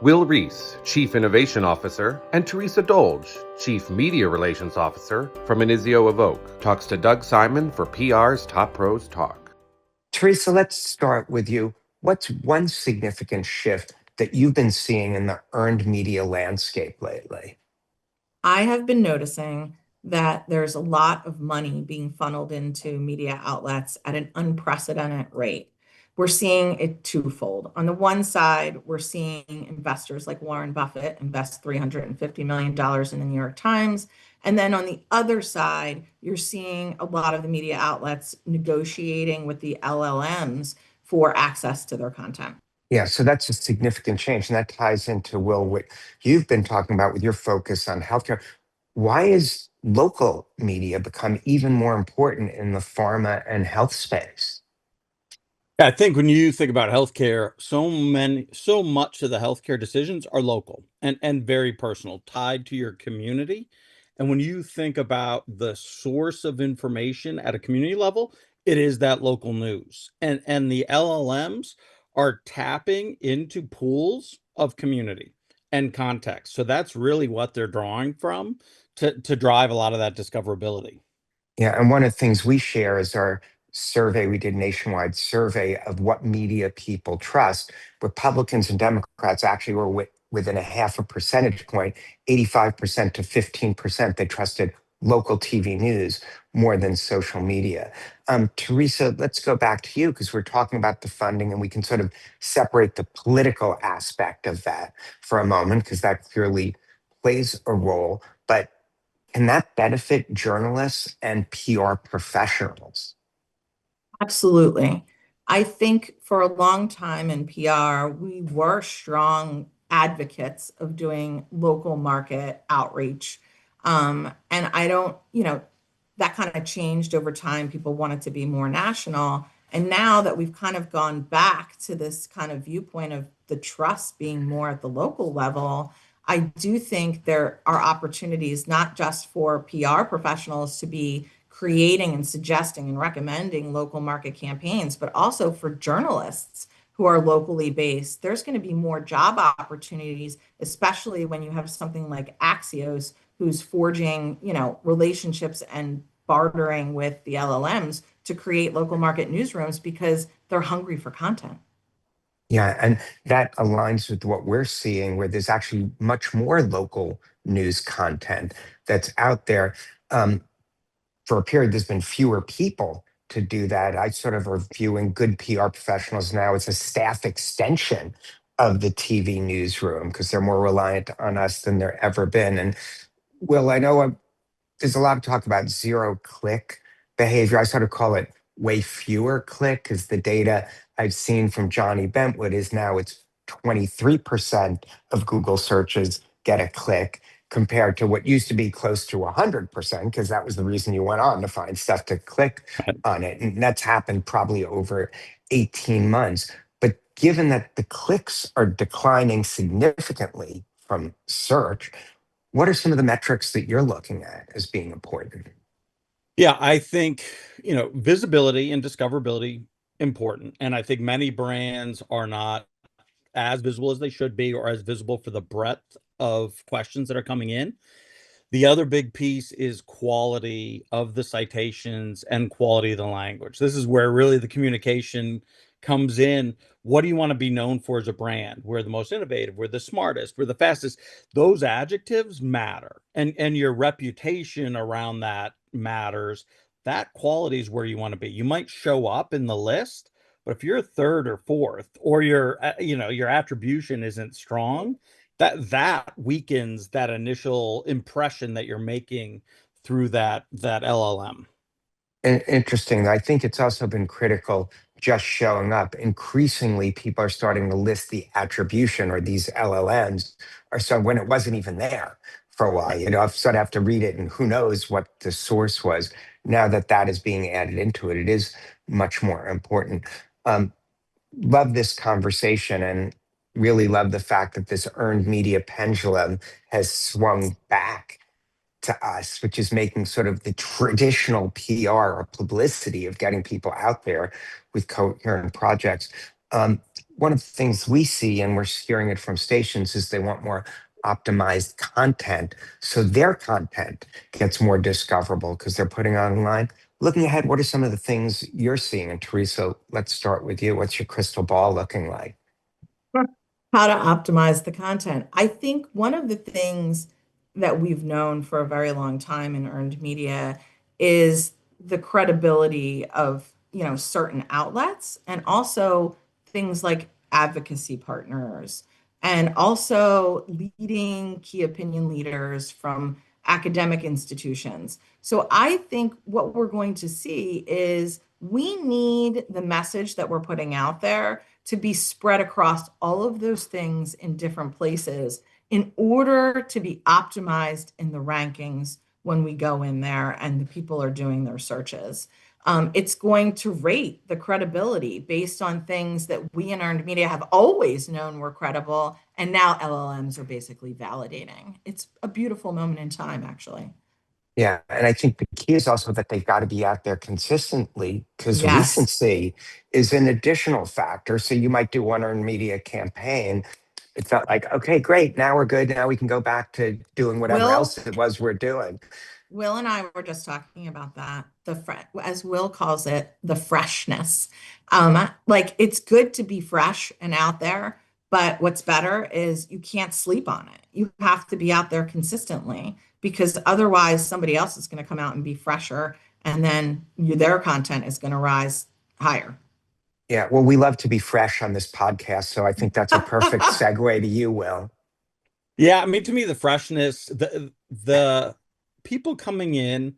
Will Reese, Chief Innovation Officer, and Theresa Dolge, Chief Media Relations Officer from Inizio Evoke, talks to Doug Simon for PR's Top Pros Talk. Theresa, let's start with you. What's one significant shift that you've been seeing in the earned media landscape lately? I have been noticing that there's a lot of money being funneled into media outlets at an unprecedented rate. We're seeing it twofold. On the one side, we're seeing investors like Warren Buffett invest $350 million in the New York Times. And then on the other side, you're seeing a lot of the media outlets negotiating with the LLMs for access to their content. Yeah, so that's a significant change. And that ties into, Will, what you've been talking about with your focus on healthcare. Why is local media become even more important in the pharma and health space? Yeah, I think when you think about healthcare, so much of the healthcare decisions are local and very personal, tied to your community. And when you think about the source of information at a community level, it is that local news. And the LLMs are tapping into pools of community and context. So that's really what they're drawing from to drive a lot of that discoverability. Yeah, and one of the things we share is our survey. We did a nationwide survey of what media people trust. Republicans and Democrats actually were within a half a percentage point, 85% to 15%. They trusted local TV news more than social media. Theresa, let's go back to you because we're talking about the funding and we can sort of separate the political aspect of that for a moment because that clearly plays a role. But can that benefit journalists and PR professionals? Absolutely. I think for a long time in PR, we were strong advocates of doing local market outreach. And I don't, that kind of changed over time. People wanted to be more national. And now that we've kind of gone back to this kind of viewpoint of the trust being more at the local level, I do think there are opportunities not just for PR professionals to be creating and suggesting and recommending local market campaigns, but also for journalists who are locally based. There's going to be more job opportunities, especially when you have something like Axios, who's forging, relationships and bartering with the LLMs to create local market newsrooms because they're hungry for content. Yeah, and that aligns with what we're seeing, where there's actually much more local news content that's out there. Um, for a period, there's been fewer people to do that. I sort of are viewing good PR professionals now as a staff extension of the TV newsroom because they're more reliant on us than there ever been. And Will, I know there's a lot of talk about zero click behavior. I sort of call it way fewer click because the data I've seen from Johnny Bentwood is now it's 23% of Google searches get a click compared to what used to be close to 100% because that was the reason you went on to find stuff to click on it. And that's happened probably over 18 months. But given that the clicks are declining significantly from search, what are some of the metrics that you're looking at as being important? Yeah, I think, visibility and discoverability important. And I think many brands are not as visible as they should be or as visible for the breadth of questions that are coming in. The other big piece is quality of the citations and quality of the language. This is where really the communication comes in. What do you want to be known for as a brand? We're the most innovative, we're the smartest, we're the fastest. Those adjectives matter. And your reputation around that matters. That quality is where you want to be. You might show up in the list, but if you're third or fourth, or your attribution isn't strong, that weakens that initial impression that you're making through that LLM. Interesting. I think it's also been critical just showing up. Increasingly, people are starting to list the attribution or these LLMs, or so when it wasn't even there for a while. I've sort of have to read it, and who knows what the source was. Now that that is being added into it, it is much more important. Um, Love this conversation and really love the fact that this earned media pendulum has swung back to us, which is making sort of the traditional PR or publicity of getting people out there with coherent projects. Um, One of the things we see, and we're hearing it from stations, is they want more optimized content so their content gets more discoverable because they're putting online. Looking ahead, what are some of the things you're seeing? And Theresa, let's start with you. What's your crystal ball looking like? How to optimize the content. I think one of the things that we've known for a very long time in earned media is the credibility of, certain outlets and also things like advocacy partners and also leading key opinion leaders from academic institutions. So I think what we're going to see is we need the message that we're putting out there to be spread across all of those things in different places in order to be optimized in the rankings when we go in there and the people are doing their searches. It's going to rate the credibility based on things that we in earned media have always known were credible, and now LLMs are basically validating. It's a beautiful moment in time, actually. Yeah, and I think the key is also that they've got to be out there consistently because Yes. recency is an additional factor. So you might do one earned media campaign. It felt like, okay, great, now we're good. Now we can go back to doing whatever Will else it was we're doing. Will and I were just talking about that. As Will calls it, the freshness. Like it's good to be fresh and out there, but what's better is you can't sleep on it. You have to be out there consistently because otherwise somebody else is going to come out and be fresher, and then their content is going to rise higher. Yeah, well, we love to be fresh on this podcast. So I think that's a perfect segue to you, Will. Yeah, I mean, to me, the freshness, the people coming in,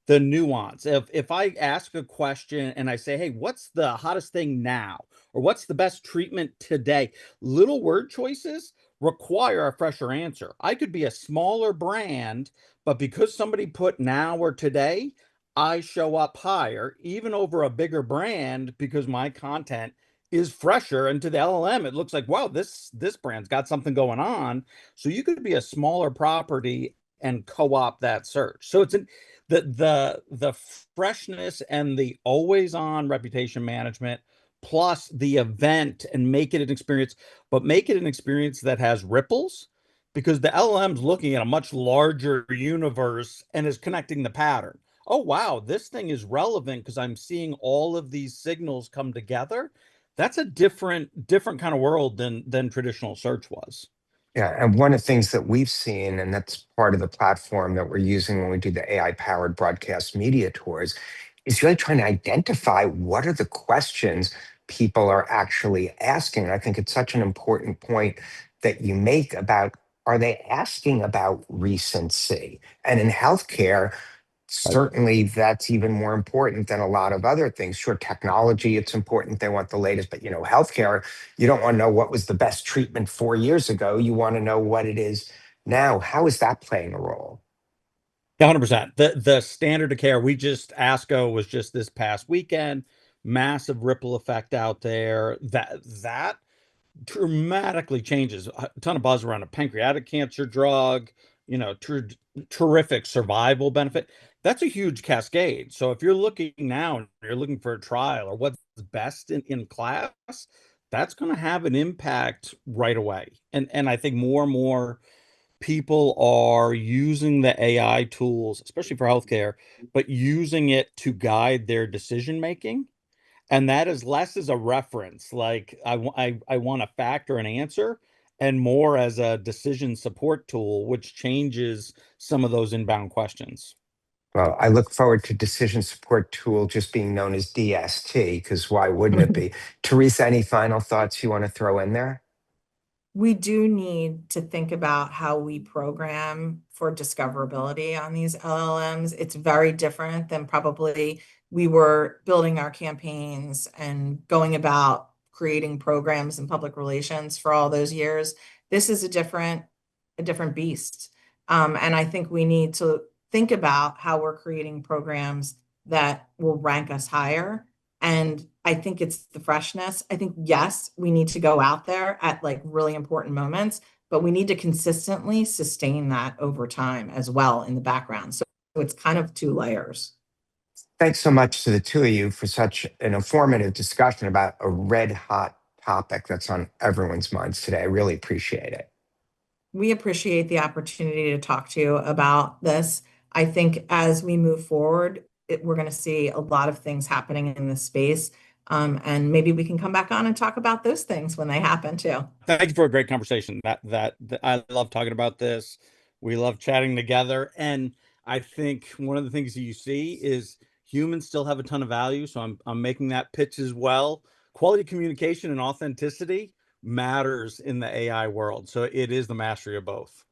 the nuance. If I ask a question and I say, "Hey, what's the hottest thing now?" or "What's the best treatment today?" Little word choices require a fresher answer. I could be a smaller brand, but because somebody put now or today, I show up higher, even over a bigger brand, because my content is fresher. And to the LLM, it looks like, wow, this brand's got something going on. So you could be a smaller property and co-op that search. So it's the freshness and the always on reputation management plus the event, and make it an experience, but make it an experience that has ripples, because the LLM's looking at a much larger universe and is connecting the pattern. Oh wow, this thing is relevant because I'm seeing all of these signals come together. That's a different kind of world than traditional search was. Yeah, and one of the things that we've seen, and that's part of the platform that we're using when we do the AI powered broadcast media tours, is really trying to identify what are the questions people are actually asking. And I think it's such an important point that you make about, are they asking about recency? And in healthcare, Right. certainly that's even more important than a lot of other things. Sure, technology, it's important. They want the latest, but healthcare, you don't want to know what was the best treatment 4 years ago. You want to know what it is now. How is that playing a role? 100%. The standard of care, we just ASCO was just this past weekend, massive ripple effect out there. That dramatically changes. A ton of buzz around a pancreatic cancer drug, terrific survival benefit. That's a huge cascade. So if you're looking now and you're looking for a trial or what's best in class, that's going to have an impact right away. And I think more and more people are using the AI tools, especially for healthcare, but using it to guide their decision making. And that is less as a reference, like I want a fact or an answer, and more as a decision support tool, which changes some of those inbound questions. Well, I look forward to decision support tool just being known as DST, because why wouldn't it be? Theresa, any final thoughts you want to throw in there? We do need to think about how we program for discoverability on these LLMs. It's very different than probably we were building our campaigns and going about creating programs and public relations for all those years. This is a different beast. And I think we need to think about how we're creating programs that will rank us higher. And I think it's the freshness. I think, yes, we need to go out there at like really important moments, but we need to consistently sustain that over time as well in the background. So it's kind of two layers. Thanks so much to the two of you for such an informative discussion about a red hot topic that's on everyone's minds today. I really appreciate it. We appreciate the opportunity to talk to you about this. I think as we move forward, we're going to see a lot of things happening in this space. And maybe we can come back on and talk about those things when they happen too. Thank you for a great conversation. That I love talking about this. We love chatting together, and I think one of the things that you see is humans still have a ton of value. So I'm making that pitch as well. Quality communication and authenticity matters in the AI world. So it is the mastery of both.